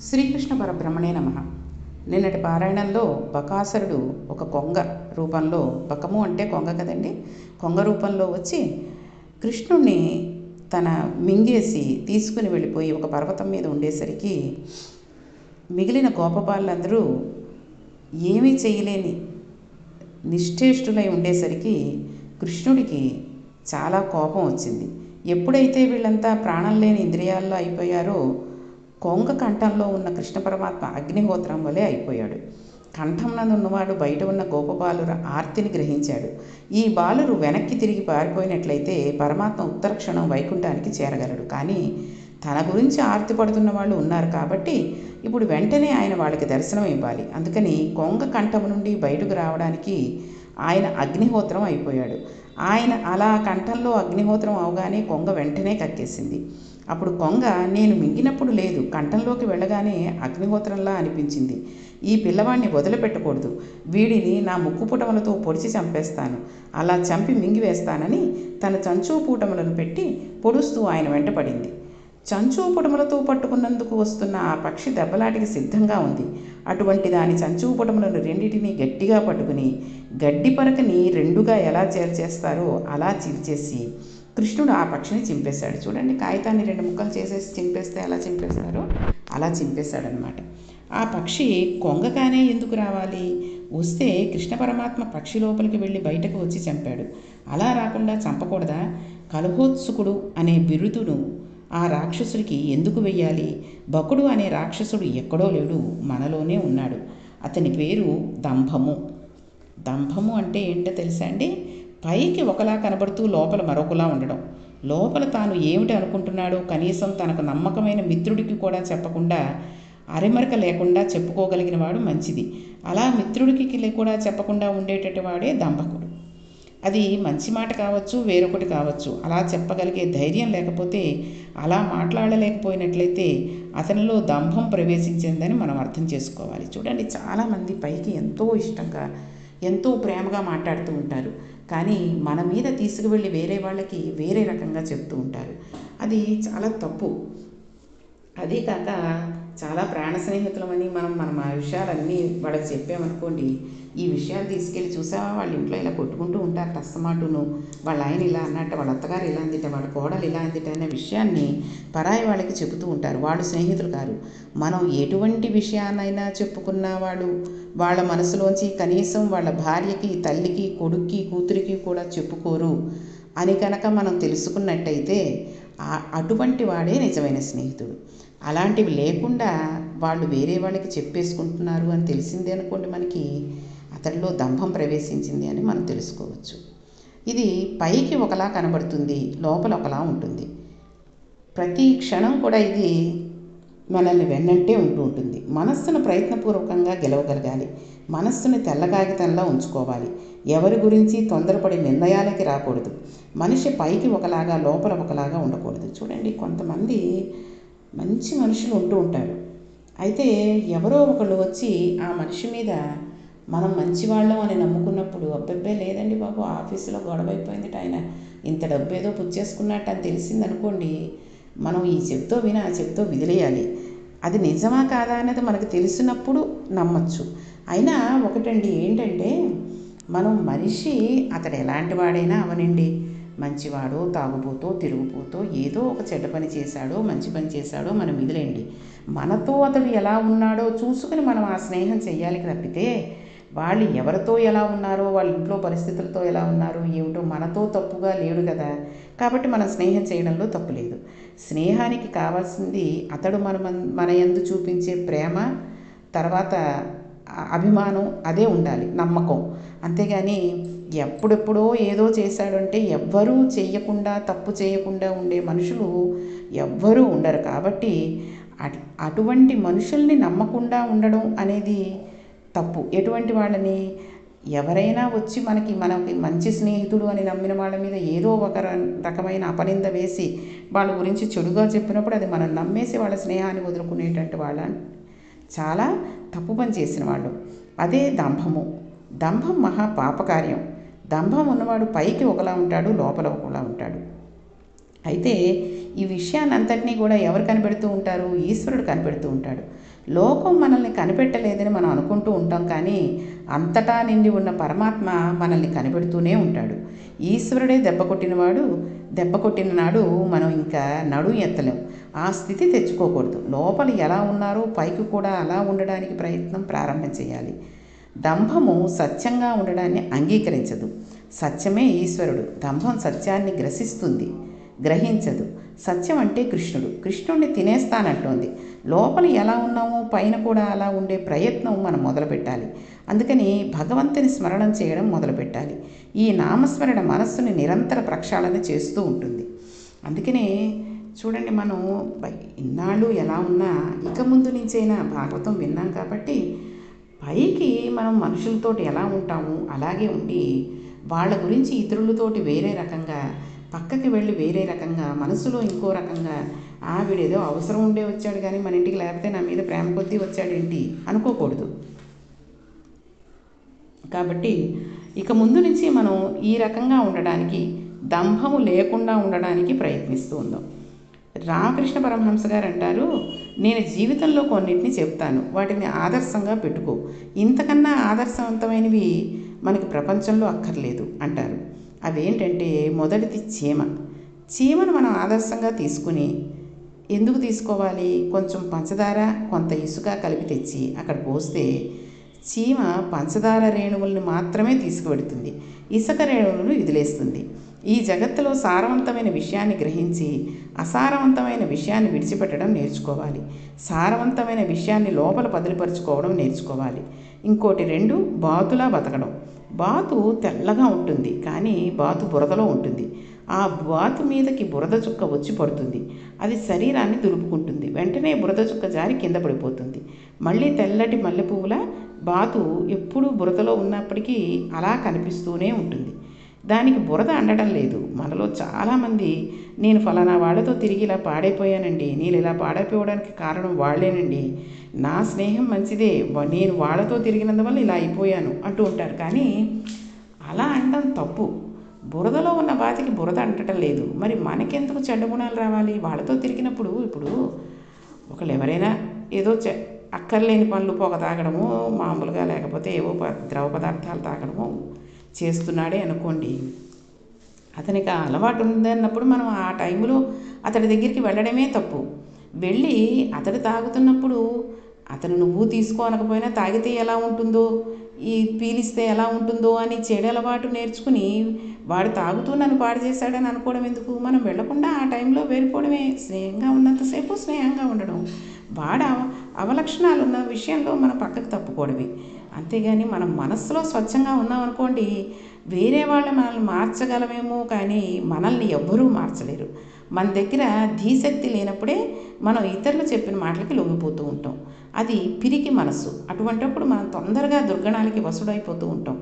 శ్రీకృష్ణ పరబ్రహ్మణే నమః. నిన్నటి పారాయణంలో బకాసురుడు ఒక కొంగ రూపంలో, బకము అంటే కొంగ కదండి, కొంగ రూపంలో వచ్చి కృష్ణుణ్ణి తన మింగేసి తీసుకుని వెళ్ళిపోయి ఒక పర్వతం మీద ఉండేసరికి మిగిలిన గోపబాలులందరూ ఏమీ చేయలేని నిశ్చేష్టులై ఉండేసరికి కృష్ణుడికి చాలా కోపం వచ్చింది. ఎప్పుడైతే వీళ్ళంతా ప్రాణం లేని ఇంద్రియాల్లో అయిపోయారో కొంగ కంఠంలో ఉన్న కృష్ణ పరమాత్మ అగ్నిహోత్రం వలె అయిపోయాడు. కంఠంలో ఉన్నవాడు బయట ఉన్న గోపబాలుర ఆర్తిని గ్రహించాడు. ఈ బాలురు వెనక్కి తిరిగి పారిపోయినట్లయితే పరమాత్మ ఉత్తరక్షణం వైకుంఠానికి చేరగలడు. కానీ తన గురించి ఆర్తి పడుతున్న వాళ్ళు ఉన్నారు కాబట్టి ఇప్పుడు వెంటనే ఆయన వాళ్ళకి దర్శనం ఇవ్వాలి. అందుకని కొంగ కంఠం నుండి బయటకు రావడానికి ఆయన అగ్నిహోత్రం అయిపోయాడు. ఆయన అలా కంఠంలో అగ్నిహోత్రం అవగానే కొంగ వెంటనే కక్కేసింది. అప్పుడు కొంగ నేను మింగినప్పుడు లేదు, కంఠంలోకి వెళ్ళగానే అగ్నిహోత్రంలా అనిపించింది. ఈ పిల్లవాడిని వదిలిపెట్టకూడదు, వీడిని నా ముక్కు పుటములతో పొడిచి చంపేస్తాను, అలా చంపి మింగివేస్తానని తన చంచూ పూటములను పెట్టి పొడుస్తూ ఆయన వెంట పడింది. చంచూ పుటములతో పట్టుకున్నందుకు వస్తున్న ఆ పక్షి దెబ్బలాటికి సిద్ధంగా ఉంది. అటువంటి దాని చంచూ పుటములను రెండింటినీ గట్టిగా పట్టుకుని గడ్డి పరకని రెండుగా ఎలా చేర్చేస్తారో అలా చీల్చేసి కృష్ణుడు ఆ పక్షిని చింపేశాడు. చూడండి, కాగితాన్ని రెండు ముక్కలు చేసేసి చింపేస్తే ఎలా చింపేస్తారో అలా చింపేశాడనమాట. ఆ పక్షి కొంగగానే ఎందుకు రావాలి? వస్తే కృష్ణ పరమాత్మ పక్షి లోపలికి వెళ్ళి బయటకు వచ్చి చంపాడు. అలా రాకుండా చంపకూడదా? కలహోత్సుకుడు అనే బిరుదును ఆ రాక్షసుడికి ఎందుకు వెయ్యాలి? బకుడు అనే రాక్షసుడు ఎక్కడో లేడు, మనలోనే ఉన్నాడు. అతని పేరు దంభము. దంభము అంటే ఏంటో తెలుసా అండి? పైకి ఒకలా కనబడుతూ లోపల మరొకలా ఉండడం. లోపల తాను ఏమిటి అనుకుంటున్నాడో కనీసం తనకు నమ్మకమైన మిత్రుడికి కూడా చెప్పకుండా, అరెమరక లేకుండా చెప్పుకోగలిగిన వాడు మంచిది. అలా మిత్రుడికి కూడా చెప్పకుండా ఉండేటటువంటి వాడే దంభకుడు. అది మంచి మాట కావచ్చు, వేరొకటి కావచ్చు. అలా చెప్పగలిగే ధైర్యం లేకపోతే, అలా మాట్లాడలేకపోయినట్లయితే అతనిలో దంభం ప్రవేశించిందని మనం అర్థం చేసుకోవాలి. చూడండి, చాలామంది పైకి ఎంతో ఇష్టంగా ఎంతో ప్రేమగా మాట్లాడుతూ ఉంటారు, కానీ మన మీద తీసుకువెళ్ళి వేరే వాళ్ళకి వేరే రకంగా చెప్తూ ఉంటారు. అది చాలా తప్పు. అదే కాక చాలా ప్రాణ స్నేహితులమని మనం ఆ విషయాలన్నీ వాళ్ళకి చెప్పామనుకోండి, ఈ విషయాలు తీసుకెళ్ళి చూసావా వాళ్ళ ఇంట్లో ఇలా కొట్టుకుంటూ ఉంటారు టస్తమాటును, వాళ్ళ ఆయన ఇలా అన్నట్ట, వాళ్ళ అత్తగారు ఇలా అందిట, వాళ్ళ కోడలు ఇలా అందిట అనే విషయాన్ని పరాయి వాళ్ళకి చెబుతూ ఉంటారు. వాళ్ళు స్నేహితులు కారు. మనం ఎటువంటి విషయాన్నైనా చెప్పుకున్న వాళ్ళు వాళ్ళ మనసులోంచి కనీసం వాళ్ళ భార్యకి, తల్లికి, కొడుక్కి, కూతురికి కూడా చెప్పుకోరు అని కనుక మనం తెలుసుకున్నట్టయితే అటువంటి వాడే నిజమైన స్నేహితుడు. అలాంటివి లేకుండా వాళ్ళు వేరే వాళ్ళకి చెప్పేసుకుంటున్నారు అని తెలిసిందే అనుకోండి, మనకి అతడిలో దంభం ప్రవేశించింది అని మనం తెలుసుకోవచ్చు. ఇది పైకి ఒకలా కనబడుతుంది, లోపల ఒకలా ఉంటుంది. ప్రతి క్షణం కూడా ఇది మనల్ని వెన్నంటే ఉంటుంది. మనస్సును ప్రయత్నపూర్వకంగా గెలవగలగాలి. మనస్సును తెల్ల కాగితంలా ఉంచుకోవాలి. ఎవరి గురించి తొందరపడి నిర్ణయాలకి రాకూడదు. మనిషి పైకి ఒకలాగా లోపల ఒకలాగా ఉండకూడదు. చూడండి, కొంతమంది మంచి మనుషులు ఉంటూ ఉంటారు. అయితే ఎవరో ఒకళ్ళు వచ్చి ఆ మనిషి మీద మనం మంచివాళ్ళం అని నమ్ముకున్నప్పుడు, అబ్బబ్బే లేదండి బాబు, ఆఫీసులో గొడవ అయిపోయింది, ఆయన ఇంత డబ్బు ఏదో పుచ్చేసుకున్నట్టు అని తెలిసిందనుకోండి, మనం ఈ చెప్తో విని ఆ చెప్తో విదిలేయాలి. అది నిజమా కాదా అనేది మనకు తెలిసినప్పుడు నమ్మచ్చు. అయినా ఒకటండి, ఏంటంటే మనం మనిషి అతడు ఎలాంటి వాడైనా అవనండి, మంచివాడో తాగుబోతో తిరుగుబోతో ఏదో ఒక చెడ్డ పని చేశాడో మంచి పని చేశాడో మనం విదిలేయండి. మనతో అతడు ఎలా ఉన్నాడో చూసుకుని మనం ఆ స్నేహం చెయ్యాలి తప్పితే, వాళ్ళు ఎవరితో ఎలా ఉన్నారో, వాళ్ళ ఇంట్లో పరిస్థితులతో ఎలా ఉన్నారో ఏమిటో మనతో తప్పుగా లేడు కదా, కాబట్టి మనం స్నేహం చేయడంలో తప్పు లేదు. స్నేహానికి కావాల్సింది అతడు మన యందు చూపించే ప్రేమ, తర్వాత అభిమానం, అదే ఉండాలి, నమ్మకం. అంతేగాని ఎప్పుడెప్పుడో ఏదో చేశాడంటే ఎవ్వరూ చెయ్యకుండా, తప్పు చేయకుండా ఉండే మనుషులు ఎవ్వరూ ఉండరు. కాబట్టి అటువంటి మనుషుల్ని నమ్మకుండా ఉండడం అనేది తప్పు. ఎటువంటి వాళ్ళని? ఎవరైనా వచ్చి మనకి మంచి స్నేహితుడు అని నమ్మిన వాళ్ళ మీద ఏదో ఒక రకమైన అపనింద వేసి వాళ్ళ గురించి చెడుగా చెప్పినప్పుడు అది మనం నమ్మేసి వాళ్ళ స్నేహాన్ని వదులుకునేటువంటి వాళ్ళ చాలా తప్పు పని చేసిన వాళ్ళు. అదే దంభము. దంభం మహా పాపకార్యం. దంభం ఉన్నవాడు పైకి ఒకలా ఉంటాడు, లోపల ఒకలా ఉంటాడు. అయితే ఈ విషయాన్ని అంతటినీ కూడా ఎవరు కనిపెడుతూ ఉంటారు? ఈశ్వరుడు కనిపెడుతూ ఉంటాడు. లోకం మనల్ని కనిపెట్టలేదని మనం అనుకుంటూ ఉంటాం, కానీ అంతటా నిండి ఉన్న పరమాత్మ మనల్ని కనిపెడుతూనే ఉంటాడు. ఈశ్వరుడే దెబ్బ కొట్టిన నాడు మనం ఇంకా నడుం ఎత్తలేం. ఆ స్థితి తెచ్చుకోకూడదు. లోపల ఎలా ఉన్నారో పైకి కూడా అలా ఉండడానికి ప్రయత్నం ప్రారంభం చేయాలి. దంభము సత్యంగా ఉండడాన్ని అంగీకరించదు. సత్యమే ఈశ్వరుడు. దంభం సత్యాన్ని గ్రహించదు. సత్యం అంటే కృష్ణుడిని తినేస్తానంటోంది. లోపల ఎలా ఉన్నామో పైన కూడా అలా ఉండే ప్రయత్నం మనం మొదలుపెట్టాలి. అందుకని భగవంతుని స్మరణం చేయడం మొదలుపెట్టాలి. ఈ నామస్మరణ మనస్సుని నిరంతర ప్రక్షాళన చేస్తూ ఉంటుంది. అందుకనే చూడండి, మనం ఇన్నాళ్ళు ఎలా ఉన్నా ఇక ముందు నుంచైనా భాగవతం విన్నాం కాబట్టి పైకి మనం మనుషులతోటి ఎలా ఉంటాము అలాగే ఉండి వాళ్ళ గురించి ఇతరులతోటి వేరే రకంగా, పక్కకి వెళ్ళి వేరే రకంగా, మనసులో ఇంకో రకంగా, వీడేదో అవసరం ఉండే వచ్చాడు కానీ మన ఇంటికి, లేకపోతే నా మీద ప్రేమ కొద్దీ వచ్చాడేంటి అనుకోకూడదు. కాబట్టి ఇక ముందు నుంచి మనం ఈ రకంగా ఉండడానికి, దంభము లేకుండా ఉండడానికి ప్రయత్నిస్తూ ఉందాం. రామకృష్ణ పరమహంస గారు అంటారు, నేను జీవితంలో కొన్నిటిని చెప్తాను, వాటిని ఆదర్శంగా పెట్టుకో. ఇంతకన్నా ఆదర్శవంతమైనవి మనకి ప్రపంచంలో అక్కర్లేదు అంటారు. అవేంటంటే, మొదటిది చీమను మనం ఆదర్శంగా తీసుకుని, ఎందుకు తీసుకోవాలి? కొంచెం పంచదార, కొంత ఇసుక కలిపి తెచ్చి అక్కడ పోస్తే చీమ పంచదార రేణువులను మాత్రమే తీసుకువెడుతుంది, ఇసుక రేణువులను వదిలేస్తుంది. ఈ జగత్తులో సారవంతమైన విషయాన్ని గ్రహించి అసారవంతమైన విషయాన్ని విడిచిపెట్టడం నేర్చుకోవాలి. సారవంతమైన విషయాన్ని లోపల బదిలిపరుచుకోవడం నేర్చుకోవాలి. ఇంకోటి 2, బాతులా బతకడం. బాతు తెల్లగా ఉంటుంది, కానీ బాతు బురదలో ఉంటుంది. ఆ బాతు మీదకి బురద చుక్క వచ్చి పడుతుంది. అది శరీరాన్ని దులుపుకుంటుంది. వెంటనే బురద చుక్క జారి కింద పడిపోతుంది. మళ్ళీ తెల్లటి మల్లెపువ్వుల బాతు ఎప్పుడూ బురదలో ఉన్నప్పటికీ అలా కనిపిస్తూనే ఉంటుంది. దానికి బురద అండడం లేదు. మనలో చాలామంది, నేను ఫలానా వాళ్ళతో తిరిగి ఇలా పాడైపోయానండి, నేను ఇలా పాడైపోవడానికి కారణం వాళ్ళేనండి, నా స్నేహం మంచిదే, నేను వాళ్ళతో తిరిగినందువల్ల ఇలా అయిపోయాను అంటూ ఉంటారు. కానీ అలా అనడం తప్పు. బురదలో ఉన్న బాతికి బురద అంటడం లేదు. మరి మనకెందుకు చెడ్డ గుణాలు రావాలి? వాళ్ళతో తిరిగినప్పుడు, ఇప్పుడు ఒకళ్ళు ఎవరైనా ఏదో అక్కర్లేని పనులు, పొగ తాగడము మామూలుగా, లేకపోతే ఏవో ద్రవ పదార్థాలు తాగడము చేస్తున్నాడే అనుకోండి, అతనికి ఆ అలవాటు ఉందన్నప్పుడు మనం ఆ టైంలో అతడి దగ్గరికి వెళ్ళడమే తప్పు. వెళ్ళి అతడు తాగుతున్నప్పుడు అతను నువ్వు తీసుకో అనకపోయినా, తాగితే ఎలా ఉంటుందో, పీలిస్తే ఎలా ఉంటుందో అని చెడు అలవాటు నేర్చుకుని వాడు తాగుతూ నన్ను పాడు చేశాడని అనుకోవడం ఎందుకు? మనం వెళ్లకుండా ఆ టైంలో వేరుకోవడమే. స్నేహంగా ఉన్నంతసేపు స్నేహంగా ఉండడం, వాడు అవలక్షణాలు ఉన్న విషయంలో మనం పక్కకు తప్పుకోవడమే. అంతేగాని మనం మనస్సులో స్వచ్ఛంగా ఉన్నామనుకోండి, వేరే వాళ్ళు మనల్ని మార్చగలమేమో, కానీ మనల్ని ఎవ్వరూ మార్చలేరు. మన దగ్గర ధీశక్తి లేనప్పుడే మనం ఇతరులు చెప్పిన మాటలకి లొంగిపోతూ ఉంటాం. అది పిరికి మనస్సు. అటువంటిప్పుడు మనం తొందరగా దుర్గణాలకి వసుడైపోతూ ఉంటాం.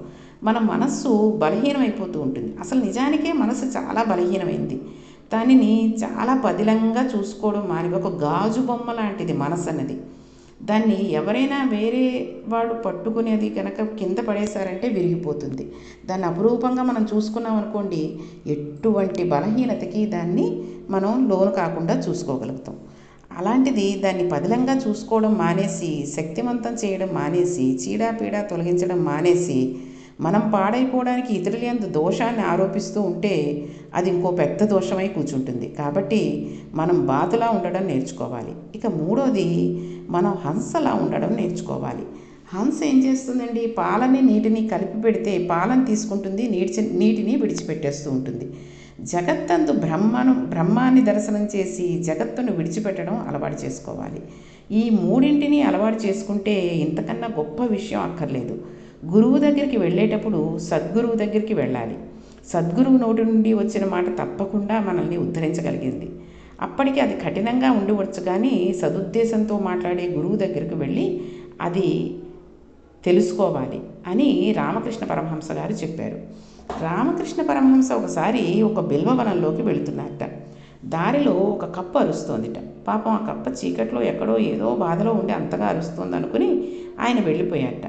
మన మనస్సు బలహీనమైపోతూ ఉంటుంది. అసలు నిజానికే మనసు చాలా బలహీనమైంది. దానిని చాలా పదిలంగా చూసుకోవడం మాని, ఒక గాజు బొమ్మ లాంటిది మనసు అన్నది. దాన్ని ఎవరైనా వేరే వాళ్ళు పట్టుకునేది కనుక కింద పడేశారంటే విరిగిపోతుంది. దాన్ని అపురూపంగా మనం చూసుకున్నాం అనుకోండి, ఎటువంటి బలహీనతకి దాన్ని మనం లోను కాకుండా చూసుకోగలుగుతాం. అలాంటిది దాన్ని పదిలంగా చూసుకోవడం మానేసి, శక్తివంతం చేయడం మానేసి, చీడాపీడా తొలగించడం మానేసి, మనం పాడైపోవడానికి ఇతరుల యందు దోషాన్ని ఆరోపిస్తూ ఉంటే అది ఇంకో పెద్ద దోషమై కూర్చుంటుంది. కాబట్టి మనం బాతులా ఉండడం నేర్చుకోవాలి. ఇక 3వది, మనం హంసలా ఉండడం నేర్చుకోవాలి. హంస ఏం చేస్తుందండి? పాలని నీటిని కలిపి పెడితే పాలను తీసుకుంటుంది, నీటిని విడిచిపెట్టేస్తూ ఉంటుంది. జగత్తందు బ్రహ్మాన్ని దర్శనం చేసి జగత్తును విడిచిపెట్టడం అలవాటు చేసుకోవాలి. ఈ 3ంటిని అలవాటు చేసుకుంటే ఇంతకన్నా గొప్ప విషయం అక్కర్లేదు. గురువు దగ్గరికి వెళ్ళేటప్పుడు సద్గురువు దగ్గరికి వెళ్ళాలి. సద్గురువు నోటి నుండి వచ్చిన మాట తప్పకుండా మనల్ని ఉద్ధరించగలిగింది. అప్పటికి అది కఠినంగా ఉండవచ్చు, కానీ సదుద్దేశంతో మాట్లాడే గురువు దగ్గరికి వెళ్ళి అది తెలుసుకోవాలి అని రామకృష్ణ పరమహంస గారు చెప్పారు. రామకృష్ణ పరమహంస ఒకసారి ఒక బిల్వవనంలోకి వెళుతున్నారట. దారిలో ఒక కప్ప అరుస్తోందిట. పాపం ఆ కప్ప చీకట్లో ఎక్కడో ఏదో బాధలో ఉండి అంతగా అరుస్తోంది అనుకుని ఆయన వెళ్ళిపోయారట.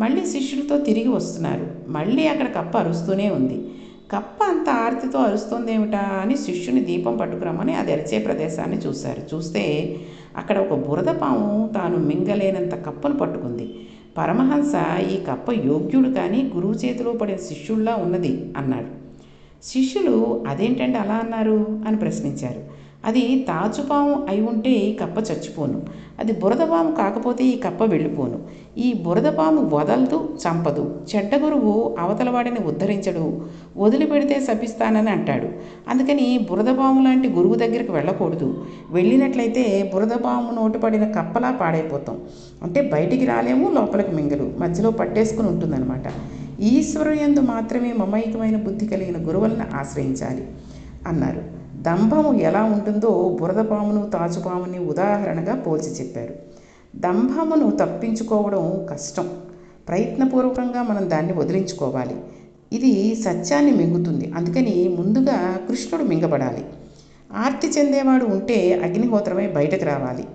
మళ్ళీ శిష్యులతో తిరిగి వస్తున్నారు. మళ్ళీ అక్కడ కప్ప అరుస్తూనే ఉంది. కప్ప అంత ఆర్తితో అరుస్తోందేమిటా అని శిష్యుని దీపం పట్టుకురమ్మని అది అరిచే ప్రదేశాన్ని చూశారు. చూస్తే అక్కడ ఒక బురద పాము తాను మింగలేనంత కప్పను పట్టుకుంది. పరమహంస ఈ కప్ప యోగ్యుడు కానీ గురువు చేతిలో పడిన శిష్యుల్లా ఉన్నది అన్నాడు. శిష్యులు అదేంటంటే అలా అన్నారు అని ప్రశ్నించారు. అది తాచుపాము అయి ఉంటే ఈ కప్ప చచ్చిపోను, అది బురదపాము కాకపోతే ఈ కప్ప వెళ్ళిపోను. ఈ బురదపాము వదలదు, చంపదు. చెడ్డ గురువు అవతలవాడిని ఉద్ధరించడు, వదిలిపెడితే శపిస్తానని అంటాడు. అందుకని బురదపాము లాంటి గురువు దగ్గరికి వెళ్ళకూడదు. వెళ్ళినట్లయితే బురదపాము నోటి పడిన కప్పలా పాడైపోతాం. అంటే బయటికి రాలేము, లోపలికి మింగలు, మధ్యలో పట్టేసుకుని ఉంటుందన్నమాట. ఈశ్వరుయందు మాత్రమే మమైకమైన బుద్ధి కలిగిన గురువులను ఆశ్రయించాలి అన్నారు. దంభము ఎలా ఉంటుందో బురదపామును తాచుపాముని ఉదాహరణగా పోల్చి చెప్పారు. దంభమును తప్పించుకోవడం కష్టం. ప్రయత్నపూర్వకంగా మనం దాన్ని వదిలించుకోవాలి. ఇది సత్యాన్ని మింగుతుంది. అందుకని ముందుగా కృష్ణుడు మింగబడాలి. ఆర్తి చెందేవాడు ఉంటే అగ్నిహోత్రమై బయటకు రావాలి,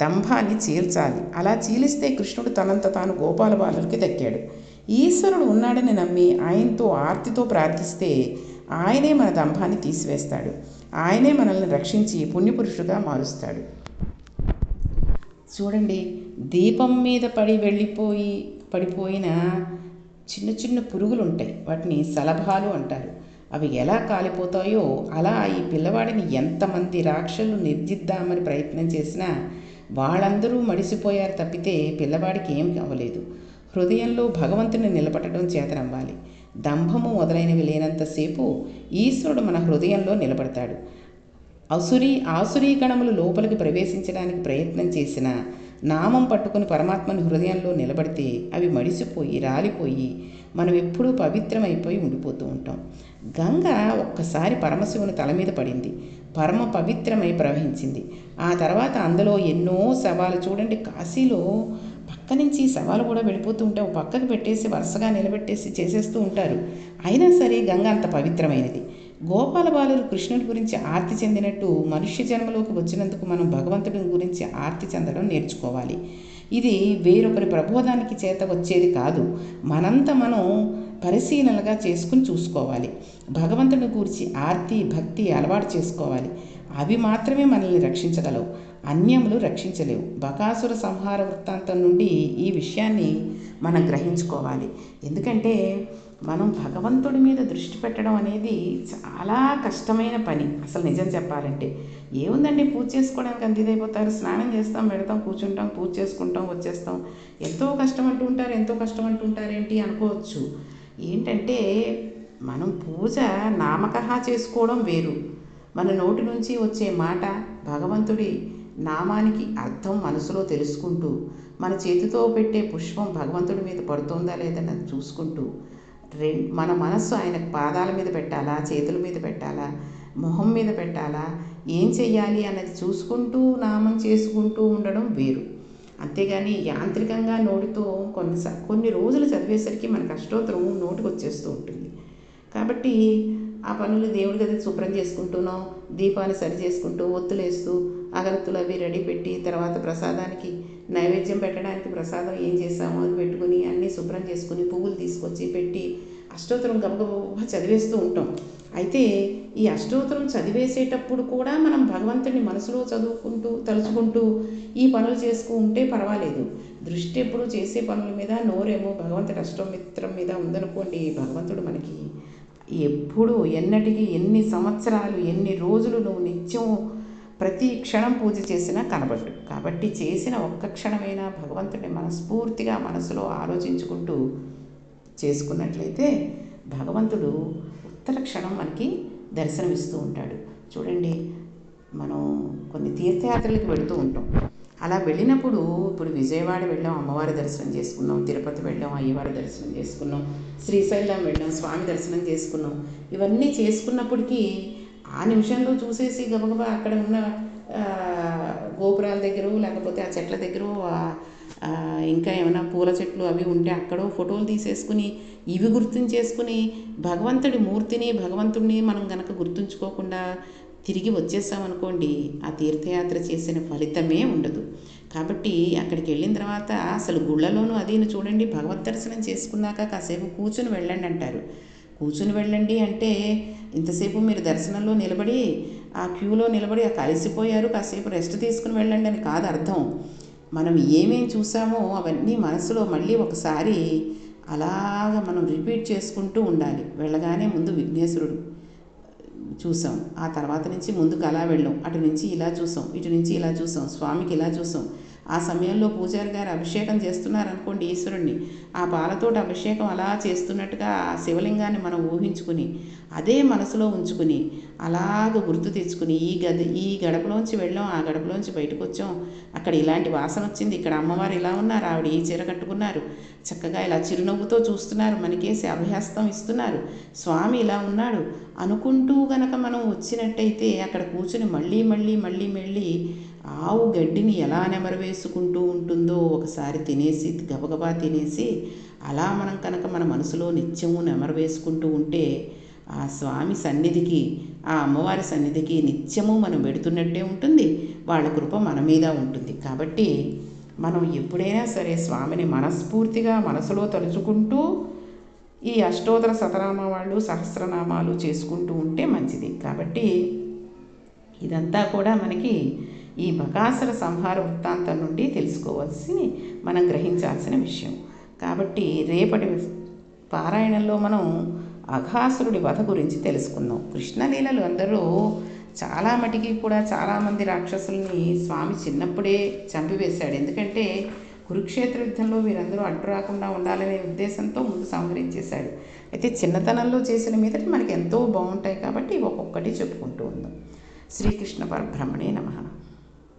దంభాన్ని చీల్చాలి. అలా చీలిస్తే కృష్ణుడు తనంత తాను గోపాల బాలుడికి దక్కాడు. ఈశ్వరుడు ఉన్నాడని నమ్మి ఆయనతో ఆర్తితో ప్రార్థిస్తే ఆయనే మన దంభాన్ని తీసివేస్తాడు. ఆయనే మనల్ని రక్షించి పుణ్యపురుషుడుగా మారుస్తాడు. చూడండి, దీపం మీద పడిపోయిన చిన్న చిన్న పురుగులు ఉంటాయి, వాటిని సలభాలు అంటారు. అవి ఎలా కాలిపోతాయో అలా ఈ పిల్లవాడిని ఎంతమంది రాక్షసులు నిర్జిద్దామని ప్రయత్నం చేసినా వాళ్ళందరూ మడిసిపోయారు తప్పితే పిల్లవాడికి ఏం అవ్వలేదు. హృదయంలో భగవంతుని నిలబడటం చేతనవ్వాలి. దంభము మొదలైనవి లేనంతసేపు ఈశ్వరుడు మన హృదయంలో నిలబడతాడు. ఆసురీ గణములు లోపలికి ప్రవేశించడానికి ప్రయత్నం చేసిన నామం పట్టుకుని పరమాత్మని హృదయంలో నిలబడితే అవి మడిసిపోయి రాలిపోయి మనం ఎప్పుడూ పవిత్రమైపోయి ఉండిపోతూ ఉంటాం. గంగ ఒక్కసారి పరమశివుని తల మీద పడింది, పరమ పవిత్రమై ప్రవహించింది. ఆ తర్వాత అందులో ఎన్నో శవాలు, చూడండి కాశీలో పక్క నుంచి శవాలు కూడా వెళ్ళిపోతూ ఉంటాయి, పక్కకు పెట్టేసి వరుసగా నిలబెట్టేసి చేసేస్తూ ఉంటారు. అయినా సరే గంగ అంత పవిత్రమైనది. గోపాల బాలురు కృష్ణుడి గురించి ఆర్తి చెందినట్టు మనుష్య జన్మలోకి వచ్చినందుకు మనం భగవంతుడి గురించి ఆర్తి చెందడం నేర్చుకోవాలి. ఇది వేరొకరి ప్రబోధానికి చేత వచ్చేది కాదు, మనంత మనం పరిశీలనగా చేసుకుని చూసుకోవాలి. భగవంతుని గురించి ఆర్తి భక్తి అలవాటు చేసుకోవాలి. అవి మాత్రమే మనల్ని రక్షించగలవు, అన్యములు రక్షించలేవు. బకాసుర సంహార వృత్తాంతం నుండి ఈ విషయాన్ని మనం గ్రహించుకోవాలి. ఎందుకంటే మనం భగవంతుడి మీద దృష్టి పెట్టడం అనేది చాలా కష్టమైన పని. అసలు నిజం చెప్పాలంటే ఏముందండి, పూజ చేసుకోవడానికి అంత ఇదైపోతారు, స్నానం చేస్తాం, పెడతాం, కూర్చుంటాం, పూజ చేసుకుంటాం, వచ్చేస్తాం. ఎంతో కష్టం అంటుంటారు ఏంటి అనుకోవచ్చు. ఏంటంటే మనం పూజ నామకహ చేసుకోవడం వేరు, మన నోటి నుంచి వచ్చే మాట భగవంతుడి నామానికి అర్థం మనసులో తెలుసుకుంటూ, మన చేతితో పెట్టే పుష్పం భగవంతుడి మీద పడుతుందా లేదని చూసుకుంటూ, మన మనస్సు ఆయన పాదాల మీద పెట్టాలా, చేతుల మీద పెట్టాలా, మొహం మీద పెట్టాలా, ఏం చెయ్యాలి అన్నది చూసుకుంటూ నామం చేసుకుంటూ ఉండడం వేరు. అంతేగాని యాంత్రికంగా నోటితో కొన్ని రోజులు చదివేసరికి మనకు అష్టోత్తరం నోటికి వచ్చేస్తూ ఉంటుంది. కాబట్టి ఆ పనులు దేవుడి గది శుభ్రం చేసుకుంటూనో, దీపాన్ని సరి చేసుకుంటూ, ఒత్తులేస్తూ, అగరత్తులు అవి రెడీ పెట్టి, తర్వాత ప్రసాదానికి నైవేద్యం పెట్టడానికి ప్రసాదం ఏం చేసామో అది పెట్టుకుని అన్నీ శుభ్రం చేసుకుని పువ్వులు తీసుకొచ్చి పెట్టి అష్టోత్తరం గబగబా చదివేస్తూ ఉంటాం. అయితే ఈ అష్టోత్తరం చదివేసేటప్పుడు కూడా మనం భగవంతుడిని మనసులో తలుచుకుంటూ ఈ పనులు చేసుకుంటే పర్వాలేదు. దృష్టి ఎప్పుడు చేసే పనుల మీద, నోరేమో భగవంతుడి అష్టోమిత్రం మీద ఉందనుకోండి, భగవంతుడు మనకి ఎప్పుడు ఎన్నటికీ ఎన్ని సంవత్సరాలు ఎన్ని రోజులు నువ్వు నిత్యం ప్రతి క్షణం పూజ చేసినా కనబడ్డు. కాబట్టి చేసిన ఒక్క క్షణమైనా భగవంతుడిని మనస్ఫూర్తిగా మనసులో ఆలోచించుకుంటూ చేసుకున్నట్లయితే భగవంతుడు ఉత్తర క్షణం మనకి దర్శనమిస్తూ ఉంటాడు. చూడండి, మనం కొన్ని తీర్థయాత్రలకు వెళుతూ ఉంటాం. అలా వెళ్ళినప్పుడు ఇప్పుడు విజయవాడ వెళ్ళాం, అమ్మవారి దర్శనం చేసుకున్నాం, తిరుపతి వెళ్ళాం, అయ్యవారి దర్శనం చేసుకున్నాం, శ్రీశైలం వెళ్ళాం, స్వామి దర్శనం చేసుకున్నాం. ఇవన్నీ చేసుకున్నప్పటికీ ఆ నిమిషంలో చూసేసి గబగబా అక్కడ ఉన్న గోపురాల దగ్గర లేకపోతే ఆ చెట్ల దగ్గర ఇంకా ఏమైనా పూల చెట్లు అవి ఉంటే అక్కడో ఫోటోలు తీసేసుకుని ఇవి గుర్తుంచేసుకుని భగవంతుడి మూర్తిని భగవంతుడిని మనం గనక గుర్తుంచుకోకుండా తిరిగి వచ్చేసామనుకోండి, ఆ తీర్థయాత్ర చేసిన ఫలితమే ఉండదు. కాబట్టి అక్కడికి వెళ్ళిన తర్వాత అసలు గుళ్ళలోనూ అదీను చూడండి, భగవద్ దర్శనం చేసుకున్నాక కాసేపు కూర్చుని వెళ్ళండి అంటారు. కూర్చుని వెళ్ళండి అంటే ఇంతసేపు మీరు దర్శనంలో నిలబడి ఆ క్యూలో నిలబడి కలిసిపోయారు, కాసేపు రెస్ట్ తీసుకుని వెళ్ళండి అని కాదు అర్థం. మనం ఏమేం చూసామో అవన్నీ మనసులో మళ్ళీ ఒకసారి అలాగ మనం రిపీట్ చేసుకుంటూ ఉండాలి. వెళ్ళగానే ముందు విఘ్నేశ్వరుడు చూసాం, ఆ తర్వాత నుంచి ముందుకు అలా వెళ్ళాం, అటు నుంచి ఇలా చూసాం, ఇటు నుంచి ఇలా చూసాం, స్వామికి ఇలా చూసాం. ఆ సమయంలో పూజారి గారు అభిషేకం చేస్తున్నారనుకోండి ఈశ్వరుణ్ణి, ఆ పాలతోటి అభిషేకం అలా చేస్తున్నట్టుగా ఆ శివలింగాన్ని మనం ఊహించుకుని అదే మనసులో ఉంచుకుని అలాగ గుర్తు తెచ్చుకుని ఈ గడపలోంచి వెళ్ళాం, ఆ గడపలోంచి బయటకు వచ్చాం, అక్కడ ఇలాంటి వాసన వచ్చింది, ఇక్కడ అమ్మవారు ఇలా ఉన్నారు, ఆవిడ ఈ చీర కట్టుకున్నారు, చక్కగా ఇలా చిరునవ్వుతో చూస్తున్నారు, మనకేసి అభయహస్తం ఇస్తున్నారు, స్వామి ఇలా ఉన్నాడు అనుకుంటూ గనక మనం వచ్చినట్టయితే అక్కడ కూర్చుని మళ్ళీ మళ్ళీ మళ్ళీ మళ్ళీ ఆవు గడ్డిని ఎలా నెమరవేసుకుంటూ ఉంటుందో ఒకసారి తినేసి గబగబా తినేసి అలా మనం కనుక మన మనసులో నిత్యము నెమరవేసుకుంటూ ఉంటే ఆ స్వామి సన్నిధికి, ఆ అమ్మవారి సన్నిధికి నిత్యము మనం వెడుతున్నట్టే ఉంటుంది, వాళ్ళ కృప మన మీద ఉంటుంది. కాబట్టి మనం ఎప్పుడైనా సరే స్వామిని మనస్ఫూర్తిగా మనసులో తలుచుకుంటూ ఈ అష్టోత్తర శతనామాలు సహస్రనామాలు చేసుకుంటూ ఉంటే మంచిది. కాబట్టి ఇదంతా కూడా మనకి ఈ బకాసుర సంహార వృత్తాంతం నుండి తెలుసుకోవాల్సి మనం గ్రహించాల్సిన విషయం. కాబట్టి రేపటి పారాయణంలో మనం అఘాసురుడి వధ గురించి తెలుసుకుందాం. కృష్ణలీలలు అందరూ చాలా మటుకి కూడా చాలామంది రాక్షసుల్ని స్వామి చిన్నప్పుడే చంపివేశాడు. ఎందుకంటే కురుక్షేత్ర యుద్ధంలో వీరందరూ అడ్డు రాకుండా ఉండాలనే ఉద్దేశంతో ముందు సంహరించేశాడు. అయితే చిన్నతనంలో చేసిన మీదటి మనకి ఎంతో బాగుంటాయి కాబట్టి ఒక్కొక్కటి చెప్పుకుంటూ ఉందాం. శ్రీకృష్ణ పరబ్రహ్మణే నమః.